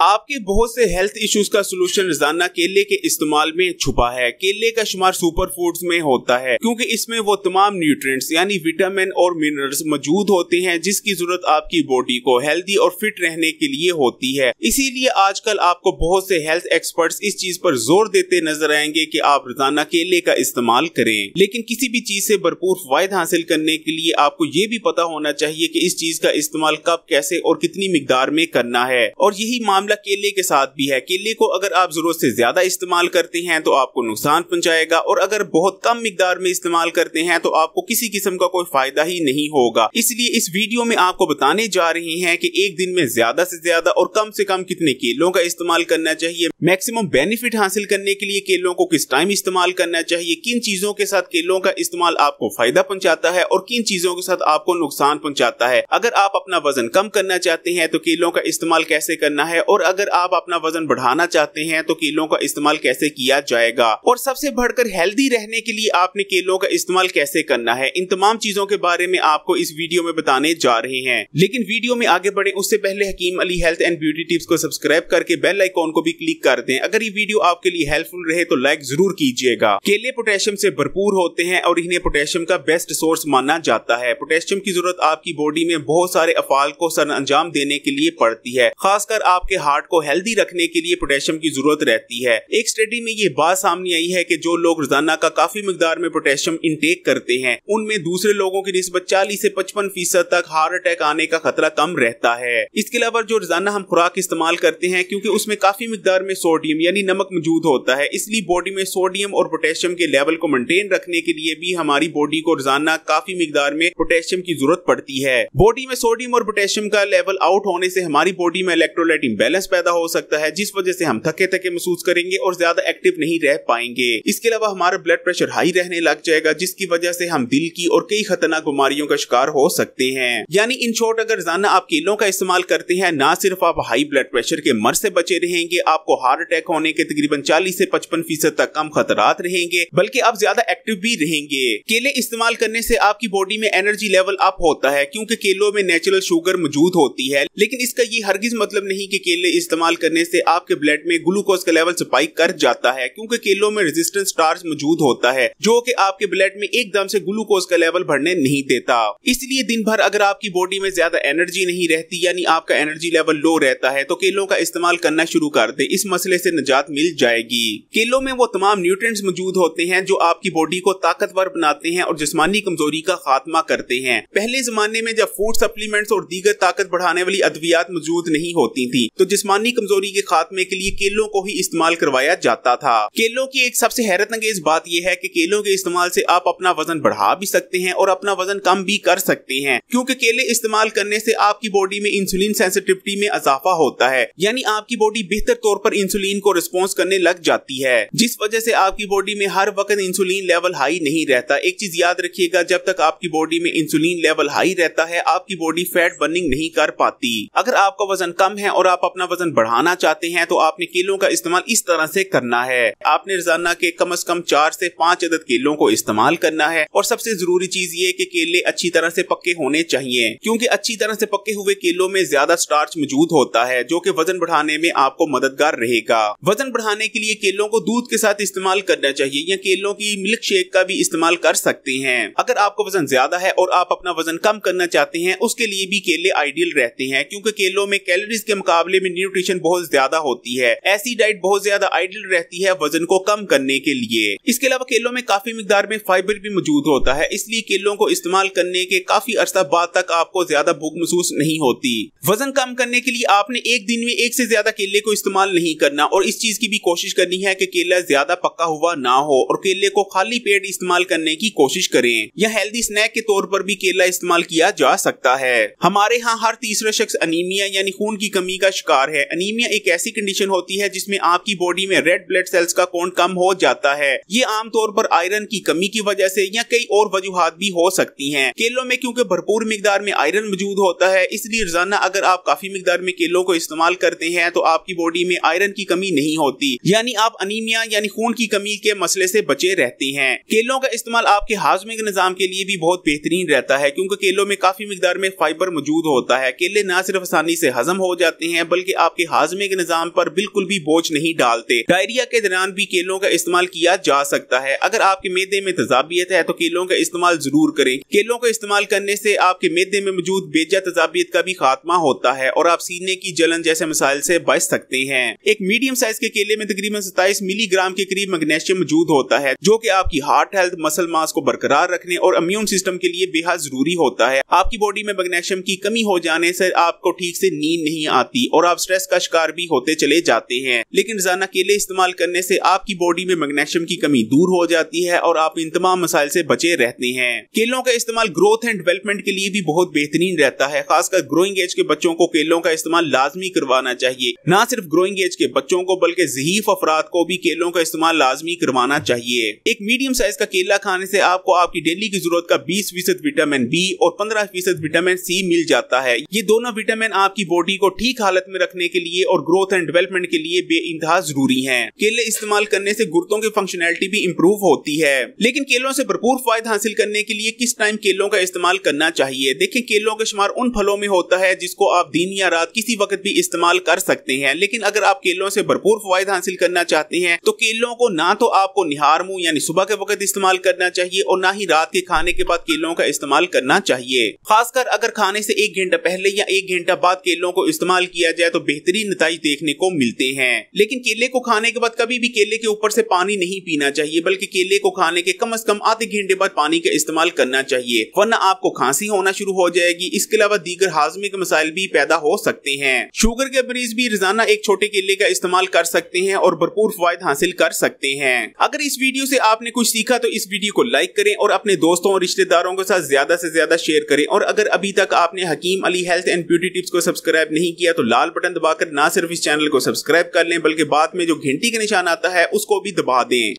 आपके बहुत से हेल्थ इश्यूज का सोल्यूशन रोजाना केले के इस्तेमाल में छुपा है। केले का शुमार सुपर फूड्स में होता है क्योंकि इसमें वो तमाम न्यूट्रिएंट्स यानी विटामिन और मिनरल्स मौजूद होते हैं जिसकी जरूरत आपकी बॉडी को हेल्दी और फिट रहने के लिए होती है। इसीलिए आजकल आपको बहुत से हेल्थ एक्सपर्ट्स इस चीज पर जोर देते नजर आएंगे कि आप रोजाना केले का इस्तेमाल करें। लेकिन किसी भी चीज से भरपूर फायदा हासिल करने के लिए आपको ये भी पता होना चाहिए कि इस चीज का इस्तेमाल कब, कैसे और कितनी मिकदार में करना है। और यही मामला केले के साथ भी है। केले को अगर आप जरूरत से ज्यादा इस्तेमाल करते हैं तो आपको नुकसान पहुंचाएगा और अगर बहुत कम मिकदार में इस्तेमाल करते हैं तो आपको किसी किस्म का कोई फायदा ही नहीं होगा। इसलिए इस वीडियो में आपको बताने जा रहे हैं कि एक दिन में ज्यादा से ज्यादा और कम से कम कितने केलों का इस्तेमाल करना चाहिए, मैक्सिमम बेनिफिट हासिल करने के लिए केलों को किस टाइम इस्तेमाल करना चाहिए, किन चीजों के साथ केलों का इस्तेमाल आपको फायदा पहुंचाता है और किन चीजों के साथ आपको नुकसान पहुंचाता है। अगर आप अपना वजन कम करना चाहते हैं तो केलों का इस्तेमाल कैसे करना है और अगर आप अपना वजन बढ़ाना चाहते हैं तो केलों का इस्तेमाल कैसे किया जाएगा और सबसे बढ़कर हेल्दी रहने के लिए आपने केलों का इस्तेमाल कैसे करना है, इन तमाम चीजों के बारे में आपको इस वीडियो में बताने जा रहे हैं। लेकिन वीडियो में आगे बढ़े उससे पहले Hakim Ali health and beauty tips को सब्सक्राइब करके बेल आइकॉन को भी क्लिक कर दें। अगर ये वीडियो आपके लिए हेल्पफुल रहे तो लाइक जरूर कीजिएगा। केले पोटेशियम से भरपूर होते हैं और इन्हें पोटेशियम का बेस्ट सोर्स माना जाता है। पोटेशियम की जरूरत आपकी बॉडी में बहुत सारे अफाल को सर अंजाम देने के लिए पड़ती है। खासकर आपके हार्ट को हेल्दी रखने के लिए पोटेशियम की जरूरत रहती है। एक स्टडी में ये बात सामने आई है कि जो लोग रोजाना का काफी मिकदार में पोटेशियम इंटेक करते हैं उनमें दूसरे लोगों की निस्बत 40 से 55% तक हार्ट अटैक आने का खतरा कम रहता है। इसके अलावा जो रोजाना हम खुराक इस्तेमाल करते हैं क्योंकि उसमें काफी मिकदार में सोडियम यानी नमक मौजूद होता है, इसलिए बॉडी में सोडियम और पोटेशियम के लेवल को मेंटेन रखने के लिए भी हमारी बॉडी को रोजाना काफी मिकदार में पोटेशियम की जरूरत पड़ती है। बॉडी में सोडियम और पोटेशियम का लेवल आउट होने से हमारी बॉडी में इलेक्ट्रोलाइट इंबैलेंस पैदा हो सकता है जिस वजह से हम थके थके महसूस करेंगे और ज्यादा एक्टिव नहीं रह पाएंगे। इसके अलावा हमारा ब्लड प्रेशर हाई रहने लग जाएगा जिसकी वजह से हम दिल की और कई खतरनाक बीमारियों का शिकार हो सकते हैं। यानी इन शॉर्ट अगर रोजाना आप केलों का इस्तेमाल करते हैं ना सिर्फ आप हाई ब्लड प्रेशर के मर्ज से बचे रहेंगे, आपको हार्ट अटैक होने के तकरीबन 40 से 55% तक कम खतरात रहेंगे, बल्कि आप ज्यादा एक्टिव भी रहेंगे। केले इस्तेमाल करने से आपकी बॉडी में एनर्जी लेवल अप होता है क्योंकि केलों में नेचुरल शुगर मौजूद होती है। लेकिन इसका ये हरगिज मतलब नहीं कि केले इस्तेमाल करने से आपके ब्लड में ग्लूकोज का लेवल स्पाइक कर जाता है क्योंकि केलों में रेजिस्टेंस स्टार्च मौजूद होता है जो कि आपके ब्लड में एकदम से ग्लूकोज का लेवल बढ़ने नहीं देता। इसलिए दिन भर अगर आपकी बॉडी में ज्यादा एनर्जी नहीं रहती यानी आपका एनर्जी लेवल लो रहता है तो केलों का इस्तेमाल करना शुरू कर दे, इस मसले से निजात मिल जाएगी। केलों में वो तमाम न्यूट्रिएंट्स मौजूद होते हैं जो आपकी बॉडी को ताकतवर बनाते हैं और जिस्मानी कमजोरी का खात्मा करते हैं। पहले जमाने में जब फूड सप्लीमेंट्स और दीगर ताकत बढ़ाने वाली अद्वियात मौजूद नहीं होती थी तो जिस्मानी कमजोरी के खात्मे के लिए केलों को ही इस्तेमाल करवाया जाता था। केलों की एक सबसे हैरत अंगेज बात यह है कि केलों के इस्तेमाल से आप अपना वजन बढ़ा भी सकते हैं और अपना वजन कम भी कर सकते हैं क्योंकि केले इस्तेमाल करने से आपकी बॉडी में इंसुलिन सेंसिटिविटी में इजाफा होता है यानी आपकी बॉडी बेहतर तौर पर इंसुलिन को रिस्पॉन्स करने लग जाती है जिस वजह से आपकी बॉडी में हर वक्त इंसुलिन लेवल हाई नहीं रहता। एक चीज याद रखिएगा, जब तक आपकी बॉडी में इंसुलिन लेवल हाई रहता है आपकी बॉडी फैट बर्निंग नहीं कर पाती। अगर आपका वजन कम है और आप अपना वजन बढ़ाना चाहते हैं तो आपने केलों का इस्तेमाल इस तरह से करना है। आपने रोजाना के कम से कम 4 से 5 अदद केलों को इस्तेमाल करना है और सबसे जरूरी चीज ये कि केले अच्छी तरह से पक्के होने चाहिए क्योंकि अच्छी तरह से पक्के हुए केलों में ज्यादा स्टार्च मौजूद होता है जो कि वजन बढ़ाने में आपको मददगार रहेगा। वजन बढ़ाने के लिए केलों को दूध के साथ इस्तेमाल करना चाहिए या केलों की मिल्क शेक का भी इस्तेमाल कर सकते हैं। अगर आपका वजन ज्यादा है और आप अपना वजन कम करना चाहते हैं उसके लिए भी केले आइडियल रहते हैं क्योंकि केलों में कैलोरीज के मुकाबले में न्यूट्रिशन बहुत ज्यादा होती है। ऐसी डाइट बहुत ज्यादा आइडियल रहती है वजन को कम करने के लिए। इसके अलावा केलों में काफी मिकदार में फाइबर भी मौजूद होता है, इसलिए केलों को इस्तेमाल करने के काफी अरसा बाद तक आपको ज्यादा भूख महसूस नहीं होती। वजन कम करने के लिए आपने एक दिन में 1 से ज्यादा केले को इस्तेमाल नहीं करना और इस चीज की भी कोशिश करनी है कि केला ज्यादा पका हुआ ना हो और केले को खाली पेट इस्तेमाल करने की कोशिश करें। या हेल्दी स्नैक के तौर पर भी केला इस्तेमाल किया जा सकता है। हमारे यहाँ हर तीसरा शख्स अनीमिया यानी खून की कमी का शिकार है। अनीमिया एक ऐसी कंडीशन होती है जिसमें आपकी बॉडी में रेड ब्लड सेल्स का काउंट कम हो जाता है। ये आमतौर पर आयरन की कमी की वजह से या कई और वजूहात भी हो सकती हैं। केलों में क्योंकि भरपूर मिकदार में आयरन मौजूद होता है इसलिए रोजाना अगर आप काफी मिकदार में केलों को इस्तेमाल करते हैं तो आपकी बॉडी में आयरन की कमी नहीं होती यानी आप अनीमिया यानी खून की कमी के मसले से बचे रहते हैं। केलों का इस्तेमाल आपके हाजमे के निजाम के लिए भी बहुत बेहतरीन रहता है क्योंकि केलों में काफी मिकदार में फाइबर मौजूद होता है। केले न सिर्फ आसानी से हजम हो जाते हैं बल्कि के आपके हाजमे के निजाम पर बिल्कुल भी बोझ नहीं डालते। डायरिया के दौरान भी केलों का इस्तेमाल किया जा सकता है। अगर आपके मैदे में तजाबियत है तो केलों का इस्तेमाल जरूर करें। केलों का इस्तेमाल करने से आपके मैदे में मौजूद बेजा तजाबियत का भी खात्मा होता है और आप सीने की जलन जैसे मसाइल से बच सकते हैं। एक मीडियम साइज के केले में तकरीबन 27 मिलीग्राम के करीब मैग्नीशियम मौजूद होता है, जो कि आपकी हार्ट हेल्थ, मसल मास को बरकरार रखने और इम्यून सिस्टम के लिए बेहद जरूरी होता है। आपकी बॉडी में मैग्नीशियम की कमी हो जाने से आपको ठीक से नींद नहीं आती और आप स्ट्रेस का शिकार भी होते चले जाते हैं। लेकिन रोजाना केले इस्तेमाल करने से आपकी बॉडी में मैग्नीशियम की कमी दूर हो जाती है और आप इन तमाम मसाइल से बचे रहते हैं। केलों का इस्तेमाल ग्रोथ एंड डेवलपमेंट के लिए भी बहुत बेहतरीन रहता है। खासकर ग्रोइंग एज के बच्चों को केलों का इस्तेमाल लाजमी करवाना चाहिए। ना सिर्फ ग्रोइंग एज के बच्चों को बल्कि ज़ईफ अफराद को भी केलों का इस्तेमाल लाजमी करवाना चाहिए। एक मीडियम साइज का केला खाने से आपको आपकी डेली की जरूरत का 20% विटामिन बी और 15% विटामिन सी मिल जाता है। ये दोनों विटामिन आपकी बॉडी को ठीक हालत में रखने के लिए और ग्रोथ एंड डेवलपमेंट के लिए बेइंतहा जरूरी है। केले इस्तेमाल करने से गुर्दों की फंक्शनैलिटी भी इंप्रूव होती है। लेकिन केलों से भरपूर फायदा हासिल करने के लिए किस टाइम केलों का इस्तेमाल करना चाहिए? देखें, केलों का शुमार उन फलों में होता है जिसको आप दिन या रात किसी वक्त भी इस्तेमाल कर सकते हैं। लेकिन अगर आप केलों से भरपूर फायदा हासिल करना चाहते हैं तो केलों को ना तो आपको निहार मुंह यानी सुबह के वक्त इस्तेमाल करना चाहिए और ना ही रात के खाने के बाद केलों का इस्तेमाल करना चाहिए। खासकर अगर खाने से 1 घंटा पहले या 1 घंटा बाद केलों को इस्तेमाल किया जाए तो बेहतरीन नतीजे देखने को मिलते हैं। लेकिन केले को खाने के बाद कभी भी केले के ऊपर से पानी नहीं पीना चाहिए, बल्कि केले को खाने के कम से कम आधे घंटे बाद पानी का इस्तेमाल करना चाहिए, वरना आपको खांसी होना शुरू हो जाएगी। इसके अलावा दीगर हाजमे के मसाइल भी पैदा हो सकते हैं। शुगर के मरीज भी रोजाना एक छोटे केले का इस्तेमाल कर सकते हैं और भरपूर फायदा हासिल कर सकते हैं। अगर इस वीडियो से आपने कुछ सीखा तो इस वीडियो को लाइक करें और अपने दोस्तों और रिश्तेदारों के साथ ज्यादा से ज्यादा शेयर करें। और अगर अभी तक आपने Hakim Ali health and beauty tips को सब्सक्राइब नहीं किया तो लाल बटन दबाकर ना सिर्फ इस चैनल को सब्सक्राइब कर लें, बल्कि बाद में जो घंटी का निशान आता है उसको भी दबा दें।